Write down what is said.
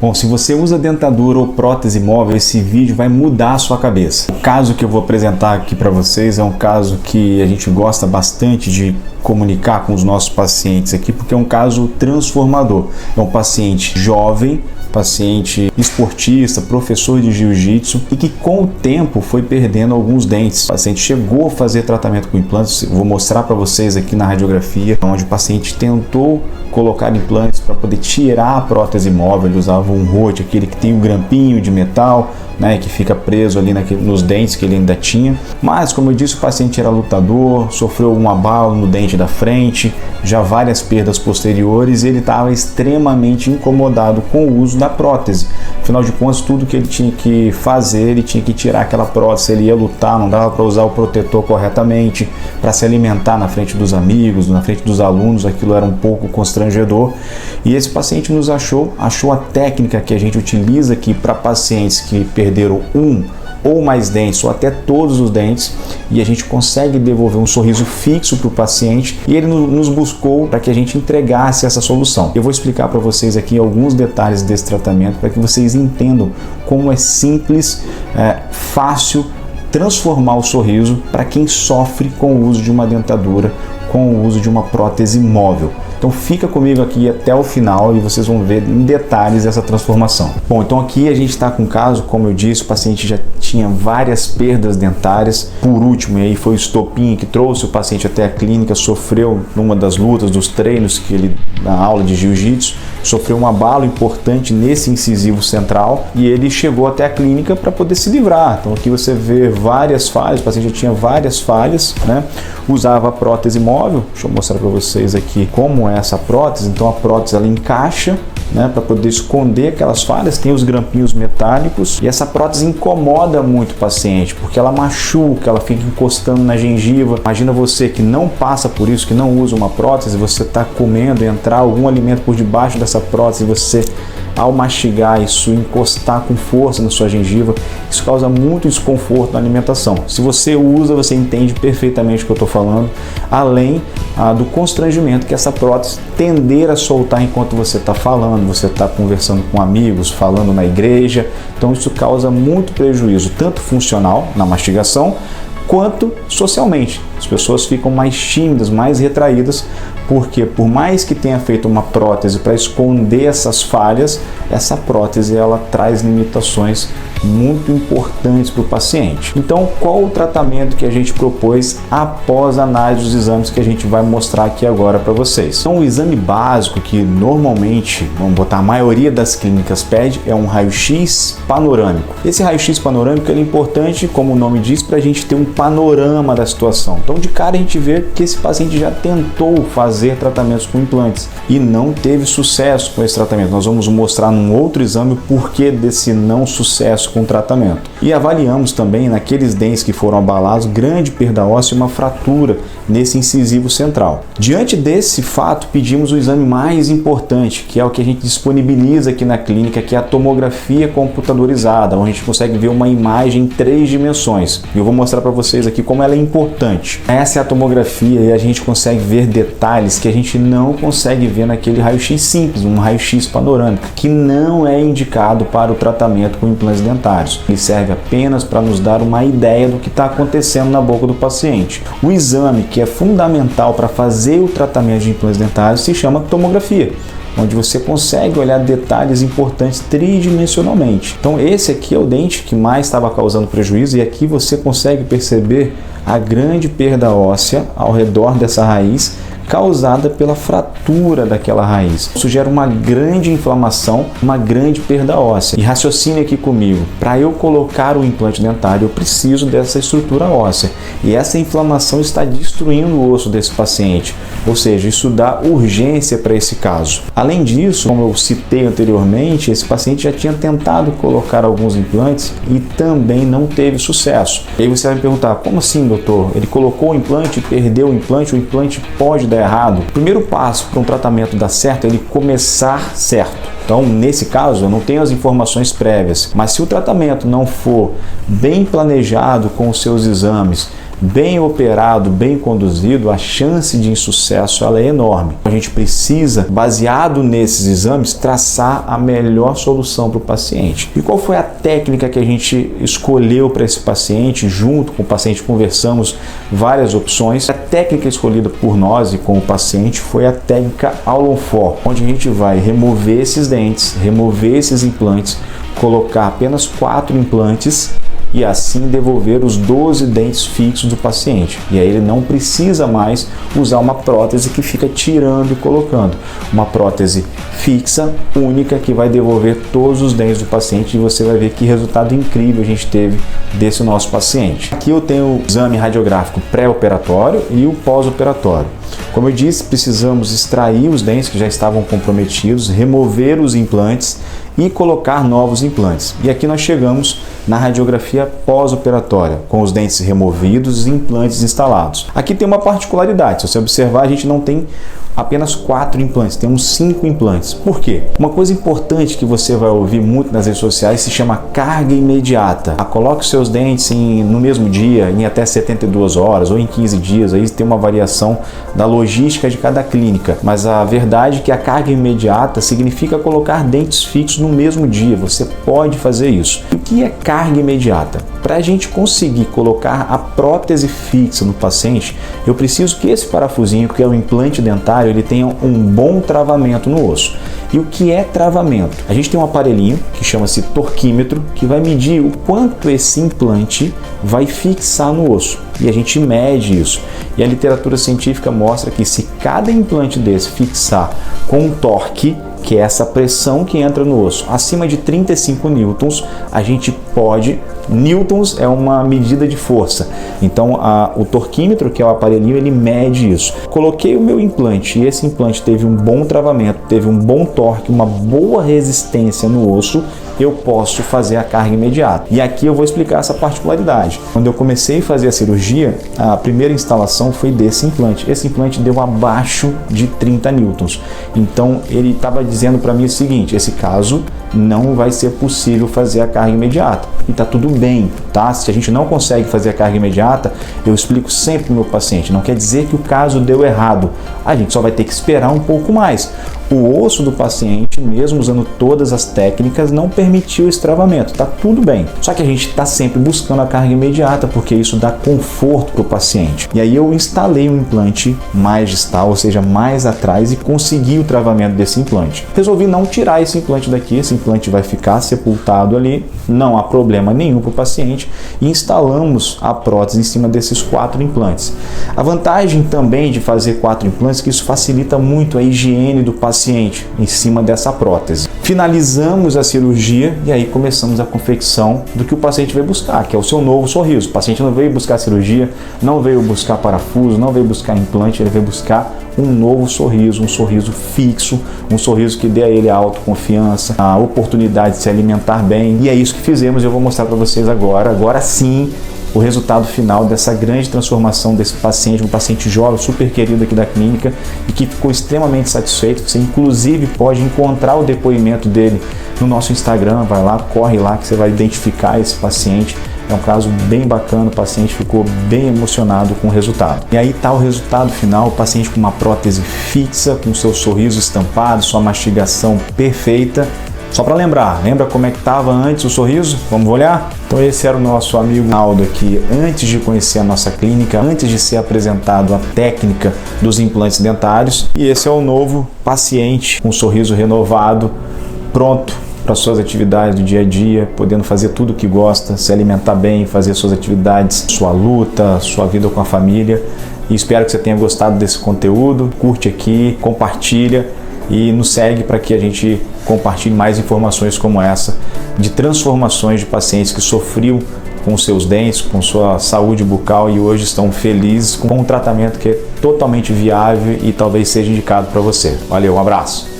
Bom, se você usa dentadura ou prótese móvel, esse vídeo vai mudar a sua cabeça. O caso que eu vou apresentar aqui para vocês é um caso que a gente gosta bastante de comunicar com os nossos pacientes aqui, porque é um caso transformador. É um paciente jovem, paciente esportista, professor de jiu-jitsu e que com o tempo foi perdendo alguns dentes. O paciente chegou a fazer tratamento com implantes, eu vou mostrar para vocês aqui na radiografia, onde o paciente tentou colocar implantes para poder tirar a prótese móvel. Ele usava um rote, aquele que tem um grampinho de metal, né, que fica preso ali nos dentes que ele ainda tinha. Mas, como eu disse, o paciente era lutador, sofreu um abalo no dente da frente, já várias perdas posteriores, e ele estava extremamente incomodado com o uso da prótese. Afinal de contas, tudo que ele tinha que fazer, ele tinha que tirar aquela prótese. Ele ia lutar, não dava para usar o protetor corretamente, para se alimentar na frente dos amigos, na frente dos alunos, aquilo era um pouco constrangedor. E esse paciente nos achou a técnica que a gente utiliza aqui para pacientes que perderam um ou mais dentes, ou até todos os dentes, e a gente consegue devolver um sorriso fixo para o paciente, e ele nos buscou para que a gente entregasse essa solução. Eu vou explicar para vocês aqui alguns detalhes desse tratamento para que vocês entendam como é simples, fácil transformar o sorriso para quem sofre com o uso de uma dentadura, com o uso de uma prótese móvel. Então fica comigo aqui até o final e vocês vão ver em detalhes essa transformação. Bom, então aqui a gente está com um caso, como eu disse, o paciente já tinha várias perdas dentárias. Por último, e aí foi o estopim que trouxe o paciente até a clínica, sofreu numa das lutas, dos treinos que ele, na aula de jiu-jitsu, sofreu um abalo importante nesse incisivo central e ele chegou até a clínica para poder se livrar. Então aqui você vê várias falhas, o paciente já tinha várias falhas, né? Usava a prótese móvel. Deixa eu mostrar para vocês aqui como é essa prótese. Então a prótese ela encaixa, né, para poder esconder aquelas falhas, tem os grampinhos metálicos, e essa prótese incomoda muito o paciente, porque ela machuca, ela fica encostando na gengiva. Imagina você que não passa por isso, que não usa uma prótese, você está comendo, entrar algum alimento por debaixo dessa prótese, você ao mastigar isso, encostar com força na sua gengiva, isso causa muito desconforto na alimentação. Se você usa, você entende perfeitamente o que eu estou falando, além do constrangimento que essa prótese tender a soltar enquanto você está falando, você está conversando com amigos, falando na igreja. Então isso causa muito prejuízo, tanto funcional na mastigação, quanto socialmente. As pessoas ficam mais tímidas, mais retraídas, porque por mais que tenha feito uma prótese para esconder essas falhas, essa prótese ela traz limitações muito importantes para o paciente. Então, qual o tratamento que a gente propôs após a análise dos exames que a gente vai mostrar aqui agora para vocês? Então, o exame básico que normalmente, vamos botar, a maioria das clínicas pede é um raio-x panorâmico. Esse raio-x panorâmico é importante, como o nome diz, para a gente ter um panorama da situação. Então, de cara a gente vê que esse paciente já tentou fazer tratamentos com implantes e não teve sucesso com esse tratamento. Nós vamos mostrar num outro exame o porquê desse não sucesso com o tratamento. E avaliamos também naqueles dentes que foram abalados grande perda óssea e uma fratura nesse incisivo central. Diante desse fato, pedimos o exame mais importante, que é o que a gente disponibiliza aqui na clínica, que é a tomografia computadorizada, onde a gente consegue ver uma imagem em 3 dimensões. E eu vou mostrar para vocês aqui como ela é importante. Essa é a tomografia e a gente consegue ver detalhes que a gente não consegue ver naquele raio-x simples, um raio-x panorâmico, que não é indicado para o tratamento com implantes dentários. Ele serve apenas para nos dar uma ideia do que está acontecendo na boca do paciente. O exame que é fundamental para fazer o tratamento de implantes dentários se chama tomografia, onde você consegue olhar detalhes importantes tridimensionalmente. Então esse aqui é o dente que mais estava causando prejuízo, e aqui você consegue perceber a grande perda óssea ao redor dessa raiz, causada pela fratura daquela raiz. Isso gera uma grande inflamação, uma grande perda óssea. E raciocine aqui comigo, para eu colocar o implante dentário, eu preciso dessa estrutura óssea. E essa inflamação está destruindo o osso desse paciente. Ou seja, isso dá urgência para esse caso. Além disso, como eu citei anteriormente, esse paciente já tinha tentado colocar alguns implantes e também não teve sucesso. E aí você vai me perguntar, como assim, doutor? Ele colocou o implante, perdeu o implante pode dar errado? O primeiro passo para um tratamento dar certo é ele começar certo. Então, nesse caso, eu não tenho as informações prévias, mas se o tratamento não for bem planejado com os seus exames, bem operado, bem conduzido, a chance de insucesso ela é enorme. A gente precisa, baseado nesses exames, traçar a melhor solução para o paciente. E qual foi a técnica que a gente escolheu para esse paciente? Junto com o paciente conversamos várias opções. A técnica escolhida por nós e com o paciente foi a técnica All on 4, onde a gente vai remover esses dentes, remover esses implantes, colocar apenas 4 implantes e assim devolver os 12 dentes fixos do paciente. E aí ele não precisa mais usar uma prótese que fica tirando e colocando. Uma prótese fixa, única, que vai devolver todos os dentes do paciente e você vai ver que resultado incrível a gente teve desse nosso paciente. Aqui eu tenho o exame radiográfico pré-operatório e o pós-operatório. Como eu disse, precisamos extrair os dentes que já estavam comprometidos, remover os implantes e colocar novos implantes. E aqui nós chegamos na radiografia pós-operatória, com os dentes removidos e implantes instalados. Aqui tem uma particularidade, se você observar, a gente não tem apenas 4 implantes, temos 5 implantes. Por quê? Uma coisa importante que você vai ouvir muito nas redes sociais se chama carga imediata. Coloque os seus dentes no mesmo dia, em até 72 horas ou em 15 dias, aí tem uma variação da logística de cada clínica. Mas a verdade é que a carga imediata significa colocar dentes fixos no mesmo dia. Você pode fazer isso. O que é carga imediata? Para a gente conseguir colocar a prótese fixa no paciente, eu preciso que esse parafusinho, que é o implante dentário, ele tenha um bom travamento no osso. E o que é travamento? A gente tem um aparelhinho que chama-se torquímetro, que vai medir o quanto esse implante vai fixar no osso. E a gente mede isso. E a literatura científica mostra que se cada implante desse fixar com um torque, que é essa pressão que entra no osso, acima de 35 newtons, a gente pode... Newtons é uma medida de força. Então, o torquímetro, que é o aparelhinho, ele mede isso. Coloquei o meu implante e esse implante teve um bom travamento, teve um bom torque, uma boa resistência no osso, eu posso fazer a carga imediata. E aqui eu vou explicar essa particularidade. Quando eu comecei a fazer a cirurgia, a primeira instalação foi desse implante. Esse implante deu abaixo de 30 newtons. Então, ele estava dizendo para mim o seguinte: esse caso não vai ser possível fazer a carga imediata. E tá tudo bem, tá? Se a gente não consegue fazer a carga imediata, eu explico sempre para o meu paciente. Não quer dizer que o caso deu errado. A gente só vai ter que esperar um pouco mais. O osso do paciente, mesmo usando todas as técnicas, não permitiu esse travamento. Tá tudo bem. Só que a gente está sempre buscando a carga imediata, porque isso dá conforto para o paciente. E aí eu instalei um implante mais distal, ou seja, mais atrás, e consegui o travamento desse implante. Resolvi não tirar esse implante daqui. Esse implante vai ficar sepultado ali, não há problema nenhum para o paciente, e instalamos a prótese em cima desses 4 implantes. A vantagem também de fazer 4 implantes é que isso facilita muito a higiene do paciente em cima dessa prótese. Finalizamos a cirurgia e aí começamos a confecção do que o paciente veio buscar, que é o seu novo sorriso. O paciente não veio buscar cirurgia, não veio buscar parafuso, não veio buscar implante, ele veio buscar um novo sorriso, um sorriso fixo, um sorriso que dê a ele a autoconfiança, a oportunidade de se alimentar bem. E é isso que fizemos e eu vou mostrar para vocês agora. Agora sim, o resultado final dessa grande transformação desse paciente, um paciente jovem, super querido aqui da clínica e que ficou extremamente satisfeito. Você inclusive pode encontrar o depoimento dele no nosso Instagram, vai lá, corre lá que você vai identificar esse paciente. É um caso bem bacana, o paciente ficou bem emocionado com o resultado. E aí está o resultado final, o paciente com uma prótese fixa, com seu sorriso estampado, sua mastigação perfeita. Só para lembra como é que estava antes o sorriso? Vamos olhar? Então esse era o nosso amigo Aldo aqui, antes de conhecer a nossa clínica, antes de ser apresentado a técnica dos implantes dentários. E esse é o novo paciente com um sorriso renovado, pronto para suas atividades do dia a dia, podendo fazer tudo o que gosta, se alimentar bem, fazer suas atividades, sua luta, sua vida com a família. E espero que você tenha gostado desse conteúdo. Curte aqui, compartilha e nos segue para que a gente compartilhe mais informações como essa de transformações de pacientes que sofriam com seus dentes, com sua saúde bucal e hoje estão felizes com um tratamento que é totalmente viável e talvez seja indicado para você. Valeu, um abraço!